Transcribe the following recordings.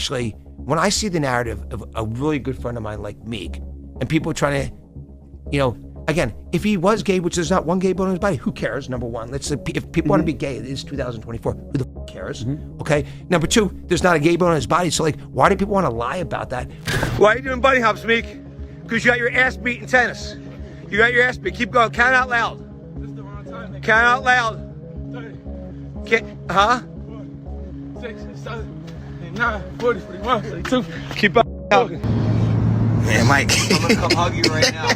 Actually, when I see the narrative of a really good friend of mine like Meek, and people trying to, you know, again, if he was gay, which there's not one gay bone in his body, who cares? Number one, let's say if people want to be gay, it is 2024. Who the f cares? Okay. Number two, there's not a gay bone in his body. So like, why do people want to lie about that? Why are you doing bunny hops, Meek? Because you got your ass beat in tennis. You got your ass beat. Keep going. Count out loud. This is the wrong time. Count out loud. 30, Huh? 6, 7, 8, 9, 40, 41, 42. Keep up. Yeah, Mike. I'm gonna come hug you right now.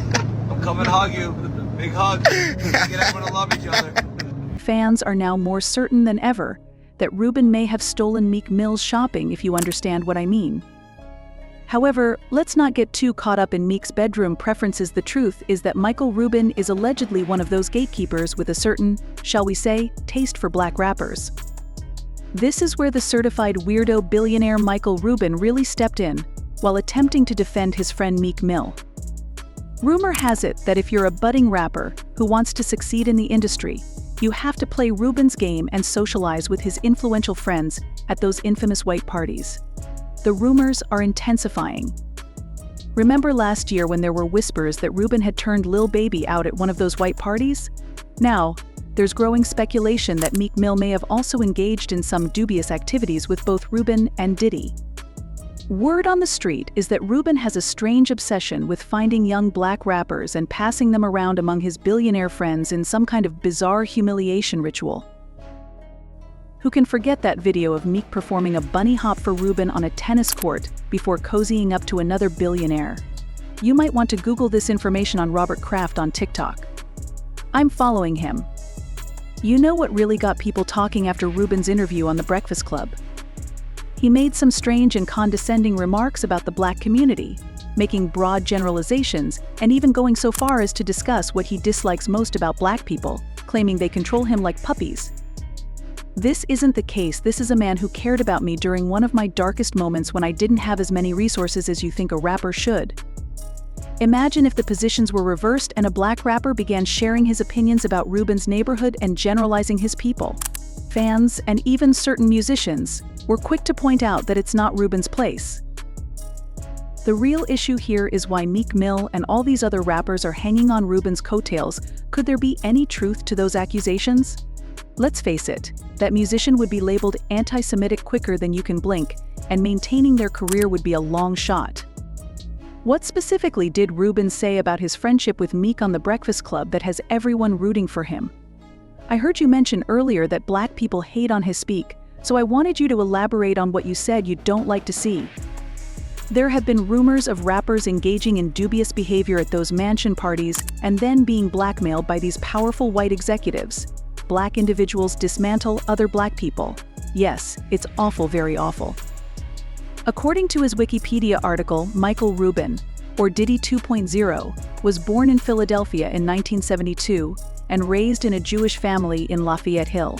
I'm coming to hug you. Big hug. Get everyone to love each other. Fans are now more certain than ever that Ruben may have stolen Meek Mill's shopping, if you understand what I mean. However, let's not get too caught up in Meek's bedroom preferences. The truth is that Michael Rubin is allegedly one of those gatekeepers with a certain, shall we say, taste for black rappers. This is where the certified weirdo billionaire Michael Rubin really stepped in, while attempting to defend his friend Meek Mill. Rumor has it that if you're a budding rapper who wants to succeed in the industry, you have to play Rubin's game and socialize with his influential friends at those infamous white parties. The rumors are intensifying. Remember last year when there were whispers that Rubin had turned Lil Baby out at one of those white parties? Now, there's growing speculation that Meek Mill may have also engaged in some dubious activities with both Rubin and Diddy. Word on the street is that Rubin has a strange obsession with finding young black rappers and passing them around among his billionaire friends in some kind of bizarre humiliation ritual. Who can forget that video of Meek performing a bunny hop for Rubin on a tennis court before cozying up to another billionaire? You might want to Google this information on Robert Kraft on TikTok. I'm following him. You know what really got people talking after Rubin's interview on The Breakfast Club? He made some strange and condescending remarks about the black community, making broad generalizations and even going so far as to discuss what he dislikes most about black people, claiming they control him like puppies. This isn't the case. This is a man who cared about me during one of my darkest moments when I didn't have as many resources as you think a rapper should. Imagine if the positions were reversed and a black rapper began sharing his opinions about Rubin's neighborhood and generalizing his people. Fans, and even certain musicians, were quick to point out that it's not Rubin's place. The real issue here is why Meek Mill and all these other rappers are hanging on Rubin's coattails. Could there be any truth to those accusations? Let's face it, that musician would be labeled anti-Semitic quicker than you can blink, and maintaining their career would be a long shot. What specifically did Rubin say about his friendship with Meek on The Breakfast Club that has everyone rooting for him? I heard you mention earlier that black people hate on his speak, so I wanted you to elaborate on what you said you don't like to see. There have been rumors of rappers engaging in dubious behavior at those mansion parties and then being blackmailed by these powerful white executives. Black individuals dismantle other black people. Yes, it's awful, very awful. According to his Wikipedia article, Michael Rubin, or Diddy 2.0, was born in Philadelphia in 1972 and raised in a Jewish family in Lafayette Hill.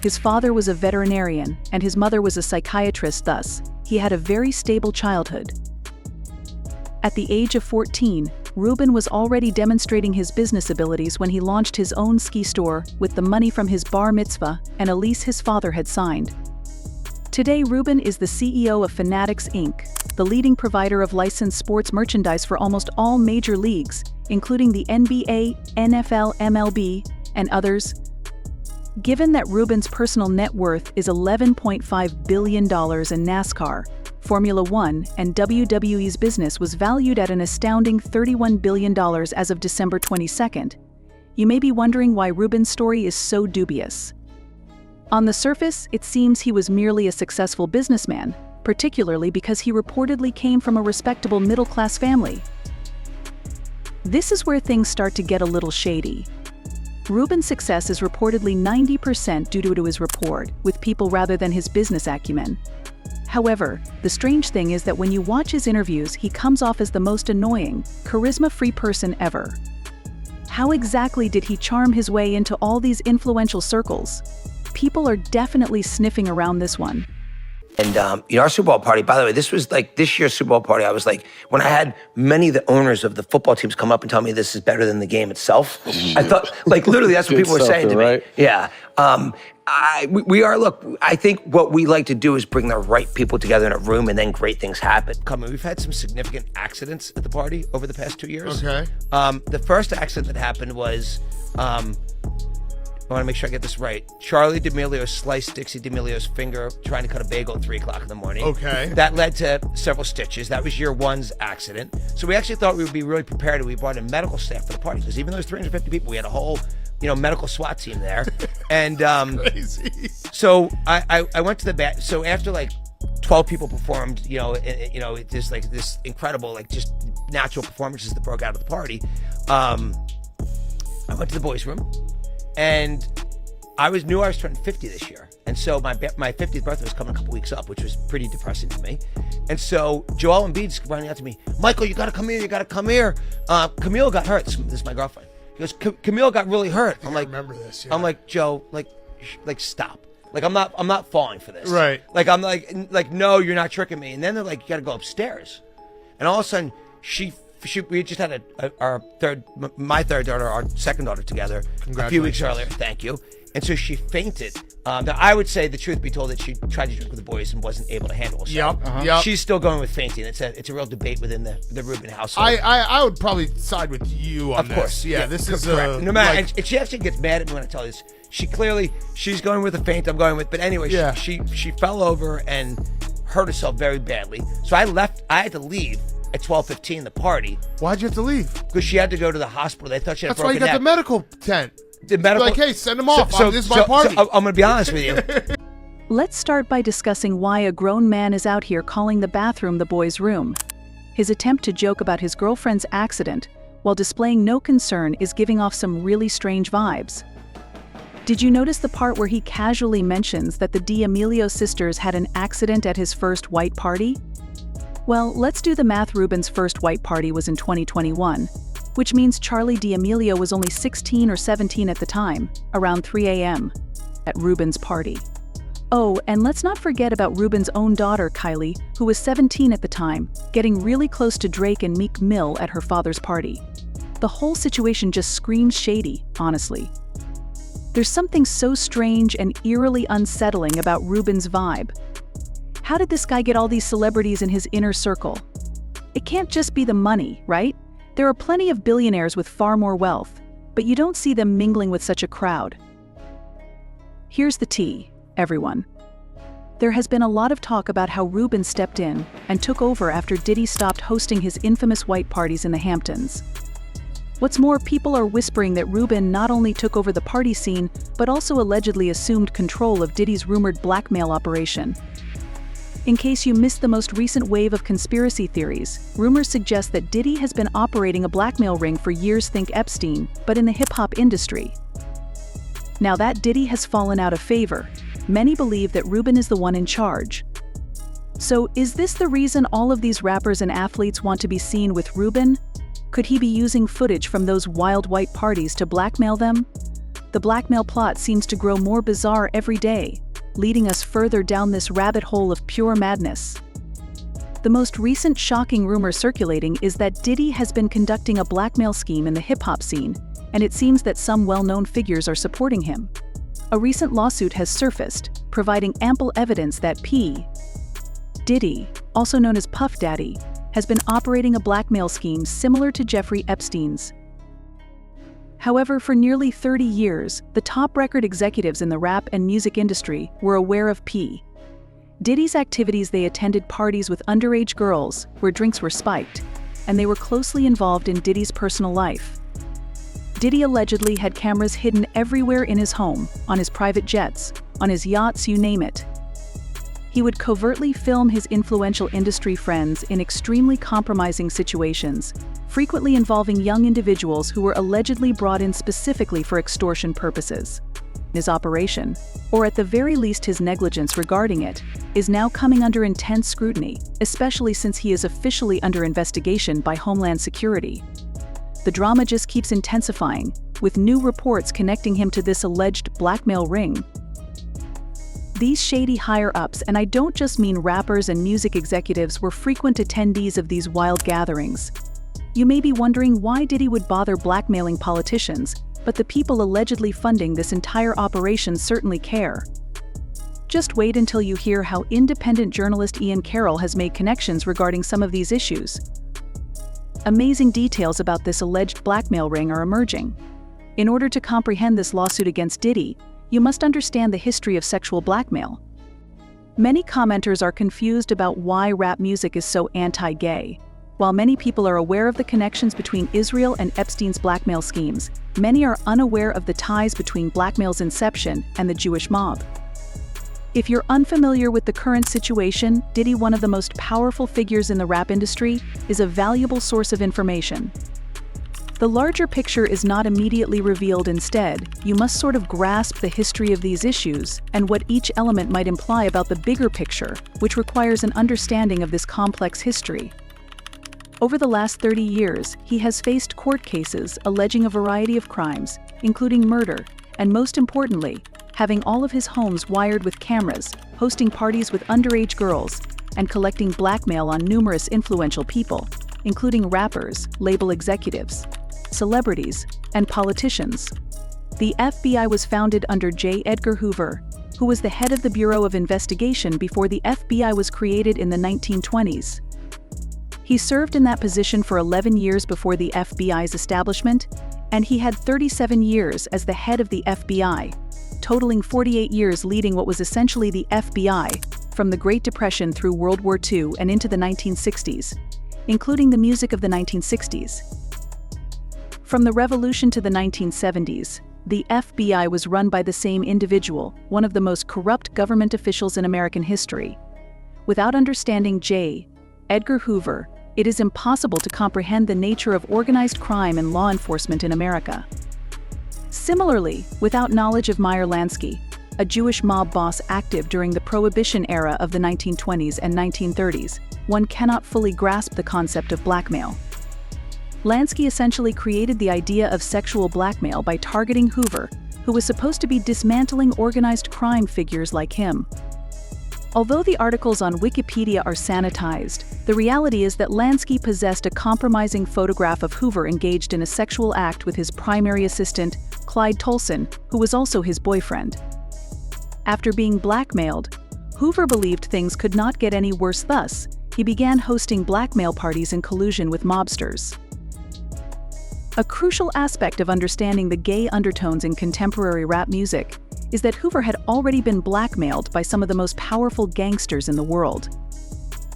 His father was a veterinarian and his mother was a psychiatrist, thus, he had a very stable childhood. At the age of 14, Rubin was already demonstrating his business abilities when he launched his own ski store with the money from his bar mitzvah and a lease his father had signed. Today, Rubin is the CEO of Fanatics Inc., the leading provider of licensed sports merchandise for almost all major leagues, including the NBA, NFL, MLB, and others. Given that Rubin's personal net worth is $11.5 billion in NASCAR, Formula One, and WWE's business was valued at an astounding $31 billion as of December 22nd, you may be wondering why Rubin's story is so dubious. On the surface, it seems he was merely a successful businessman, particularly because he reportedly came from a respectable middle-class family. This is where things start to get a little shady. Rubin's success is reportedly 90% due to his rapport with people rather than his business acumen. However, the strange thing is that when you watch his interviews, he comes off as the most annoying, charisma-free person ever. How exactly did he charm his way into all these influential circles? People are definitely sniffing around this one. And our Super Bowl party, by the way, this was like this year's Super Bowl party. I was like, when I had many of the owners of the football teams come up and tell me this is better than the game itself, I thought, like, literally, that's what people were saying to me. Right? Yeah. Look, I think what we like to do is bring the right people together in a room and then great things happen. We've had some significant accidents at the party over the past 2 years. Okay. The first accident that happened was, I want to make sure I get this right. Charlie D'Amelio sliced Dixie D'Amelio's finger trying to cut a bagel at 3 o'clock in the morning. Okay. That led to several stitches. That was year one's accident. So we actually thought we would be really prepared, and we brought in medical staff for the party, because even though there's 350 people, we had a whole, medical SWAT team there. And Crazy. so I went to the bat. So after like 12 people performed, it just like this incredible, like just natural performances that broke out of the party. I went to the boys' room. And I knew I was turning 50 this year. And so my 50th birthday was coming a couple weeks up, which was pretty depressing to me. And so Joel Embiid's running out to me, Michael, you got to come here. Camille got hurt. This is my girlfriend. He goes, Camille got really hurt. I'm like, remember this. Yeah. I'm like, Joe, like stop. Like, I'm not falling for this. Right. Like, I'm like, no, you're not tricking me. And then they're like, you got to go upstairs. And all of a sudden, we just had my third daughter, our second daughter together a few weeks earlier. Thank you. And so she fainted. Now, I would say, the truth be told, that she tried to drink with the boys and wasn't able to handle herself. Yep. She's still going with fainting. It's a real debate within the Rubin household. I would probably side with you on this. Of course. Yeah, this is correct. No matter, and she actually gets mad at me when I tell her this. She's going with a faint. I'm going with, but anyway, she fell over and hurt herself very badly. So I had to leave at 12:15 the party. Why'd you have to leave? Because she had to go to the hospital. They thought she had That's a broken why you got neck. the medical tent. The medical. Like, hey, send them off. This is my party. So I'm going to be honest with you. Let's start by discussing why a grown man is out here calling the bathroom the boys' room. His attempt to joke about his girlfriend's accident while displaying no concern is giving off some really strange vibes. Did you notice the part where he casually mentions that the D'Amelio sisters had an accident at his first white party? Well, let's do the math. Rubin's first white party was in 2021, which means Charlie D'Amelio was only 16 or 17 at the time, around 3 a.m. at Rubin's party. Oh, and let's not forget about Rubin's own daughter, Kylie, who was 17 at the time, getting really close to Drake and Meek Mill at her father's party. The whole situation just screams shady, honestly. There's something so strange and eerily unsettling about Rubin's vibe. How did this guy get all these celebrities in his inner circle? It can't just be the money, right? There are plenty of billionaires with far more wealth, but you don't see them mingling with such a crowd. Here's the tea, everyone. There has been a lot of talk about how Rubin stepped in and took over after Diddy stopped hosting his infamous white parties in the Hamptons. What's more, people are whispering that Rubin not only took over the party scene, but also allegedly assumed control of Diddy's rumored blackmail operation. In case you missed the most recent wave of conspiracy theories, rumors suggest that Diddy has been operating a blackmail ring for years. Think Epstein, but in the hip-hop industry. Now that Diddy has fallen out of favor, many believe that Rubin is the one in charge. So is this the reason all of these rappers and athletes want to be seen with Rubin? Could he be using footage from those wild white parties to blackmail them? The blackmail plot seems to grow more bizarre every day, leading us further down this rabbit hole of pure madness. The most recent shocking rumor circulating is that Diddy has been conducting a blackmail scheme in the hip-hop scene, and it seems that some well-known figures are supporting him. A recent lawsuit has surfaced, providing ample evidence that P. Diddy, also known as Puff Daddy, has been operating a blackmail scheme similar to Jeffrey Epstein's. However, for nearly 30 years, the top record executives in the rap and music industry were aware of P. Diddy's activities. They attended parties with underage girls where drinks were spiked, and they were closely involved in Diddy's personal life. Diddy allegedly had cameras hidden everywhere in his home, on his private jets, on his yachts, you name it. He would covertly film his influential industry friends in extremely compromising situations, frequently involving young individuals who were allegedly brought in specifically for extortion purposes. His operation, or at the very least his negligence regarding it, is now coming under intense scrutiny, especially since he is officially under investigation by Homeland Security. The drama just keeps intensifying, with new reports connecting him to this alleged blackmail ring. These shady higher-ups, and I don't just mean rappers and music executives, were frequent attendees of these wild gatherings. You may be wondering why Diddy would bother blackmailing politicians, but the people allegedly funding this entire operation certainly care. Just wait until you hear how independent journalist Ian Carroll has made connections regarding some of these issues. Amazing details about this alleged blackmail ring are emerging. In order to comprehend this lawsuit against Diddy, you must understand the history of sexual blackmail. Many commenters are confused about why rap music is so anti-gay. While many people are aware of the connections between Israel and Epstein's blackmail schemes, many are unaware of the ties between blackmail's inception and the Jewish mob. If you're unfamiliar with the current situation, Diddy, one of the most powerful figures in the rap industry, is a valuable source of information. The larger picture is not immediately revealed. Instead, you must sort of grasp the history of these issues and what each element might imply about the bigger picture, which requires an understanding of this complex history. Over the last 30 years, he has faced court cases alleging a variety of crimes, including murder, and most importantly, having all of his homes wired with cameras, hosting parties with underage girls, and collecting blackmail on numerous influential people, including rappers, label executives, celebrities, and politicians. The FBI was founded under J. Edgar Hoover, who was the head of the Bureau of Investigation before the FBI was created in the 1920s. He served in that position for 11 years before the FBI's establishment, and he had 37 years as the head of the FBI, totaling 48 years leading what was essentially the FBI from the Great Depression through World War II and into the 1960s, including the music of the 1960s. From the Revolution to the 1970s, the FBI was run by the same individual, one of the most corrupt government officials in American history. Without understanding J. Edgar Hoover, it is impossible to comprehend the nature of organized crime and law enforcement in America. Similarly, without knowledge of Meyer Lansky, a Jewish mob boss active during the Prohibition era of the 1920s and 1930s, one cannot fully grasp the concept of blackmail. Lansky essentially created the idea of sexual blackmail by targeting Hoover, who was supposed to be dismantling organized crime figures like him. Although the articles on Wikipedia are sanitized, the reality is that Lansky possessed a compromising photograph of Hoover engaged in a sexual act with his primary assistant, Clyde Tolson, who was also his boyfriend. After being blackmailed, Hoover believed things could not get any worse. Thus, he began hosting blackmail parties in collusion with mobsters. A crucial aspect of understanding the gay undertones in contemporary rap music is that Hoover had already been blackmailed by some of the most powerful gangsters in the world.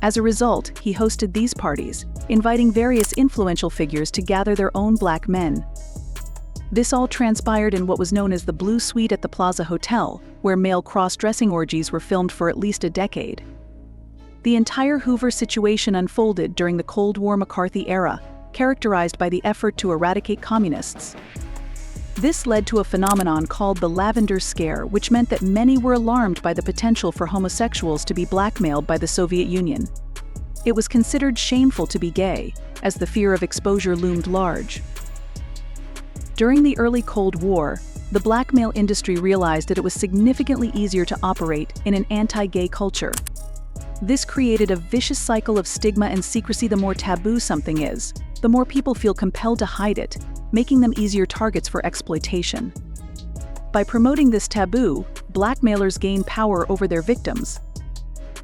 As a result, he hosted these parties, inviting various influential figures to gather their own black men. This all transpired in what was known as the Blue Suite at the Plaza Hotel, where male cross-dressing orgies were filmed for at least a decade. The entire Hoover situation unfolded during the Cold War McCarthy era, characterized by the effort to eradicate communists. This led to a phenomenon called the Lavender Scare, which meant that many were alarmed by the potential for homosexuals to be blackmailed by the Soviet Union. It was considered shameful to be gay, as the fear of exposure loomed large. During the early Cold War, the blackmail industry realized that it was significantly easier to operate in an anti-gay culture. This created a vicious cycle of stigma and secrecy. The more taboo something is, the more people feel compelled to hide it, making them easier targets for exploitation. By promoting this taboo, blackmailers gain power over their victims.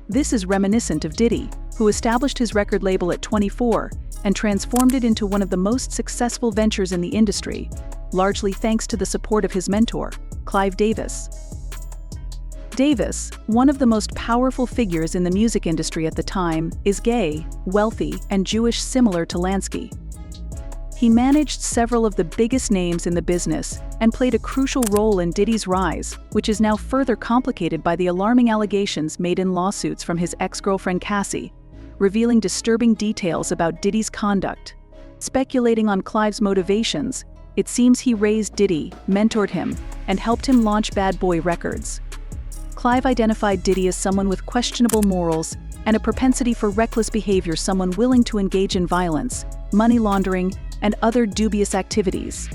This is reminiscent of Diddy, who established his record label at 24 and transformed it into one of the most successful ventures in the industry, largely thanks to the support of his mentor, Clive Davis. Davis, one of the most powerful figures in the music industry at the time, is gay, wealthy, and Jewish, similar to Lansky. He managed several of the biggest names in the business and played a crucial role in Diddy's rise, which is now further complicated by the alarming allegations made in lawsuits from his ex-girlfriend Cassie, revealing disturbing details about Diddy's conduct. Speculating on Clive's motivations, it seems he raised Diddy, mentored him, and helped him launch Bad Boy Records. Clive identified Diddy as someone with questionable morals and a propensity for reckless behavior, someone willing to engage in violence, money laundering, and other dubious activities.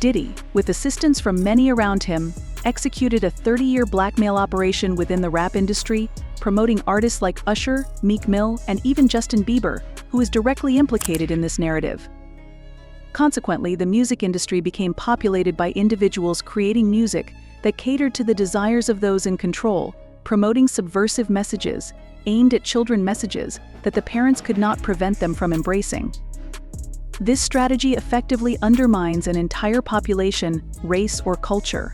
Diddy, with assistance from many around him, executed a 30-year blackmail operation within the rap industry, promoting artists like Usher, Meek Mill, and even Justin Bieber, who is directly implicated in this narrative. Consequently, the music industry became populated by individuals creating music that catered to the desires of those in control, promoting subversive messages, aimed at children messages that the parents could not prevent them from embracing. This strategy effectively undermines an entire population, race, or culture.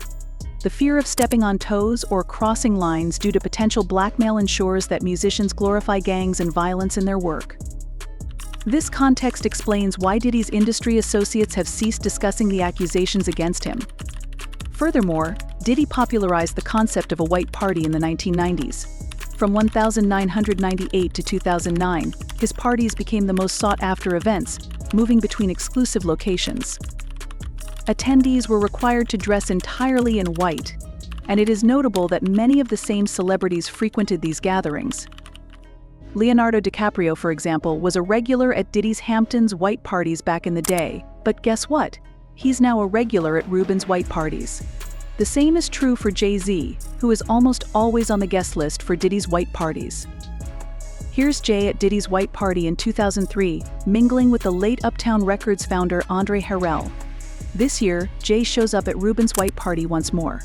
The fear of stepping on toes or crossing lines due to potential blackmail ensures that musicians glorify gangs and violence in their work. This context explains why Diddy's industry associates have ceased discussing the accusations against him. Furthermore, Diddy popularized the concept of a white party in the 1990s. From 1998 to 2009, his parties became the most sought-after events, moving between exclusive locations. Attendees were required to dress entirely in white, and it is notable that many of the same celebrities frequented these gatherings. Leonardo DiCaprio, for example, was a regular at Diddy's Hamptons white parties back in the day, but guess what? He's now a regular at Rubin's white parties. The same is true for Jay-Z, who is almost always on the guest list for Diddy's white parties. Here's Jay at Diddy's white party in 2003, mingling with the late Uptown Records founder Andre Harrell. This year, Jay shows up at Rubin's white party once more.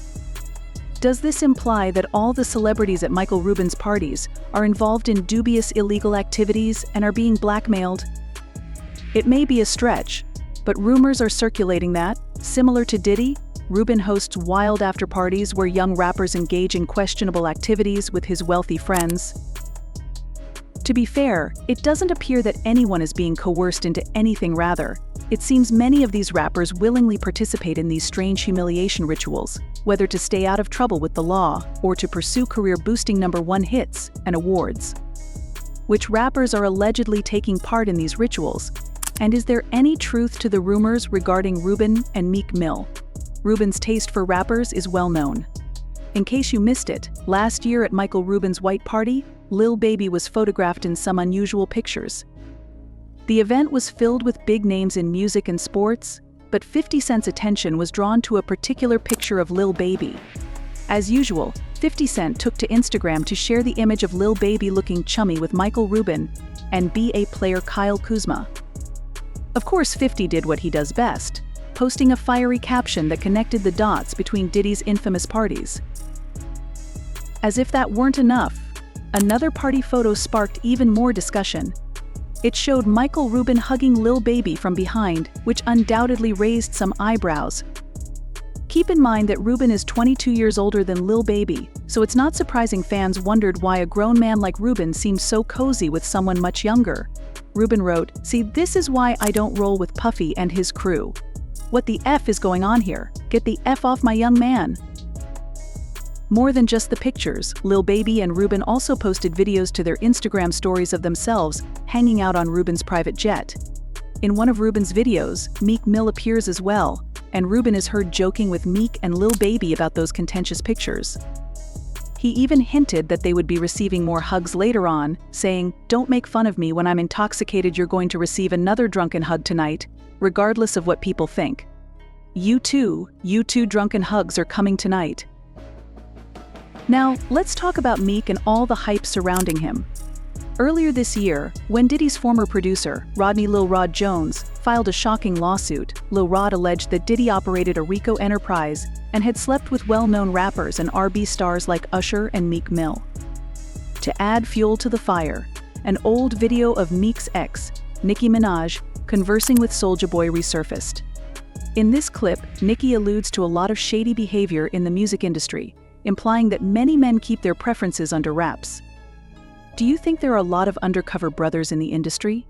Does this imply that all the celebrities at Michael Rubin's parties are involved in dubious illegal activities and are being blackmailed? It may be a stretch, but rumors are circulating that, similar to Diddy, Rubin hosts wild after-parties where young rappers engage in questionable activities with his wealthy friends. To be fair, it doesn't appear that anyone is being coerced into anything. Rather, it seems many of these rappers willingly participate in these strange humiliation rituals, whether to stay out of trouble with the law or to pursue career-boosting #1 hits and awards. Which rappers are allegedly taking part in these rituals? And is there any truth to the rumors regarding Rubin and Meek Mill? Rubin's taste for rappers is well known. In case you missed it, last year at Michael Rubin's white party, Lil Baby was photographed in some unusual pictures. The event was filled with big names in music and sports, but 50 Cent's attention was drawn to a particular picture of Lil Baby. As usual, 50 Cent took to Instagram to share the image of Lil Baby looking chummy with Michael Rubin and BA player Kyle Kuzma. Of course, 50 did what he does best, posting a fiery caption that connected the dots between Diddy's infamous parties. As if that weren't enough, another party photo sparked even more discussion. It showed Michael Rubin hugging Lil Baby from behind, which undoubtedly raised some eyebrows. Keep in mind that Rubin is 22 years older than Lil Baby, so it's not surprising fans wondered why a grown man like Rubin seemed so cozy with someone much younger. Rubin wrote, "See, this is why I don't roll with Puffy and his crew. What the F is going on here? Get the F off my young man." More than just the pictures, Lil Baby and Rubin also posted videos to their Instagram stories of themselves hanging out on Rubin's private jet. In one of Rubin's videos, Meek Mill appears as well, and Rubin is heard joking with Meek and Lil Baby about those contentious pictures. He even hinted that they would be receiving more hugs later on, saying, "Don't make fun of me when I'm intoxicated, you're going to receive another drunken hug tonight, regardless of what people think. You too drunken hugs are coming tonight." Now, let's talk about Meek and all the hype surrounding him. Earlier this year, when Diddy's former producer, Rodney Lil Rod Jones, filed a shocking lawsuit, Lil Rod alleged that Diddy operated a RICO enterprise and had slept with well-known rappers and R&B stars like Usher and Meek Mill. To add fuel to the fire, an old video of Meek's ex, Nicki Minaj, conversing with Soulja Boy resurfaced. In this clip, Nicki alludes to a lot of shady behavior in the music industry, implying that many men keep their preferences under wraps. Do you think there are a lot of undercover brothers in the industry?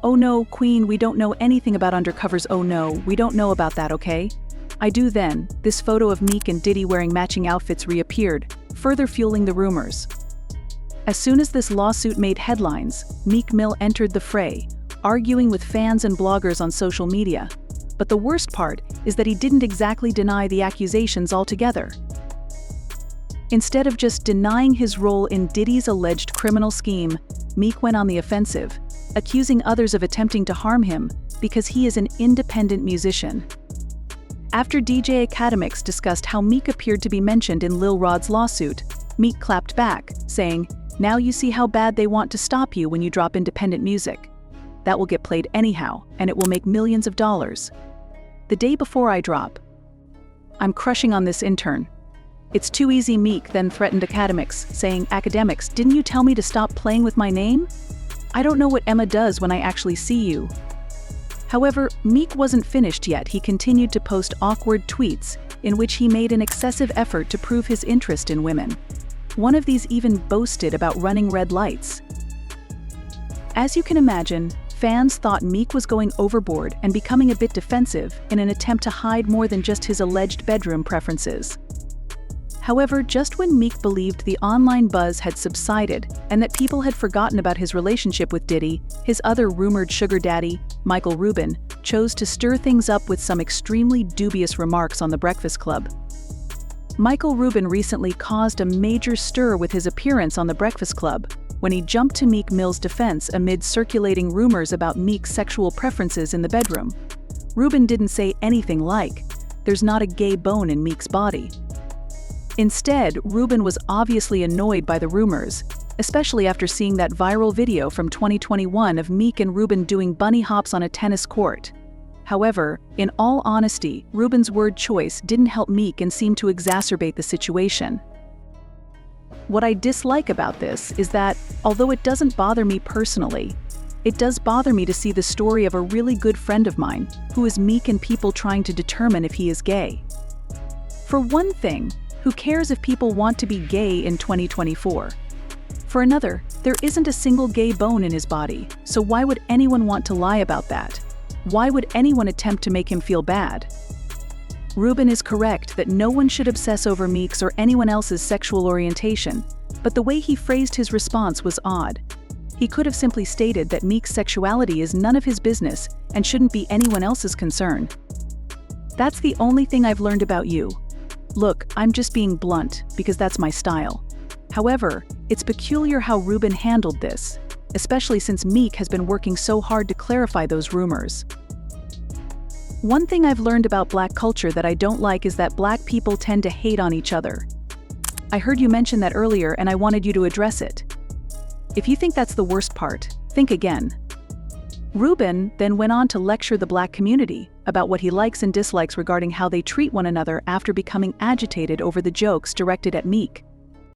Oh no, Queen, we don't know anything about undercovers. Oh no, we don't know about that, okay? I do then. This photo of Meek and Diddy wearing matching outfits reappeared, further fueling the rumors. As soon as this lawsuit made headlines, Meek Mill entered the fray, arguing with fans and bloggers on social media. But the worst part is that he didn't exactly deny the accusations altogether. Instead of just denying his role in Diddy's alleged criminal scheme, Meek went on the offensive, accusing others of attempting to harm him because he is an independent musician. After DJ Academics discussed how Meek appeared to be mentioned in Lil Rod's lawsuit, Meek clapped back, saying, "Now you see how bad they want to stop you when you drop independent music. That will get played anyhow, and it will make millions of dollars. The day before I drop, I'm crushing on this intern. It's too easy." Meek then threatened Academics, saying, "Academics, didn't you tell me to stop playing with my name? I don't know what Emma does when I actually see you." However, Meek wasn't finished yet. He continued to post awkward tweets in which he made an excessive effort to prove his interest in women. One of these even boasted about running red lights. As you can imagine, fans thought Meek was going overboard and becoming a bit defensive in an attempt to hide more than just his alleged bedroom preferences. However, just when Meek believed the online buzz had subsided and that people had forgotten about his relationship with Diddy, his other rumored sugar daddy, Michael Rubin, chose to stir things up with some extremely dubious remarks on The Breakfast Club. Michael Rubin recently caused a major stir with his appearance on The Breakfast Club, when he jumped to Meek Mill's defense amid circulating rumors about Meek's sexual preferences in the bedroom. Rubin didn't say anything like, "There's not a gay bone in Meek's body." Instead, Rubin was obviously annoyed by the rumors, especially after seeing that viral video from 2021 of Meek and Rubin doing bunny hops on a tennis court. However, in all honesty, Rubin's word choice didn't help Meek and seemed to exacerbate the situation. What I dislike about this is that, although it doesn't bother me personally, it does bother me to see the story of a really good friend of mine, who is Meek and people trying to determine if he is gay. For one thing, who cares if people want to be gay in 2024? For another, there isn't a single gay bone in his body, so why would anyone want to lie about that? Why would anyone attempt to make him feel bad? Rubin is correct that no one should obsess over Meek's or anyone else's sexual orientation, but the way he phrased his response was odd. He could have simply stated that Meek's sexuality is none of his business and shouldn't be anyone else's concern. That's the only thing I've learned about you. Look, I'm just being blunt, because that's my style. However, it's peculiar how Rubin handled this, especially since Meek has been working so hard to clarify those rumors. One thing I've learned about black culture that I don't like is that black people tend to hate on each other. I heard you mention that earlier and I wanted you to address it. If you think that's the worst part, think again. Rubin then went on to lecture the black community about what he likes and dislikes regarding how they treat one another after becoming agitated over the jokes directed at Meek.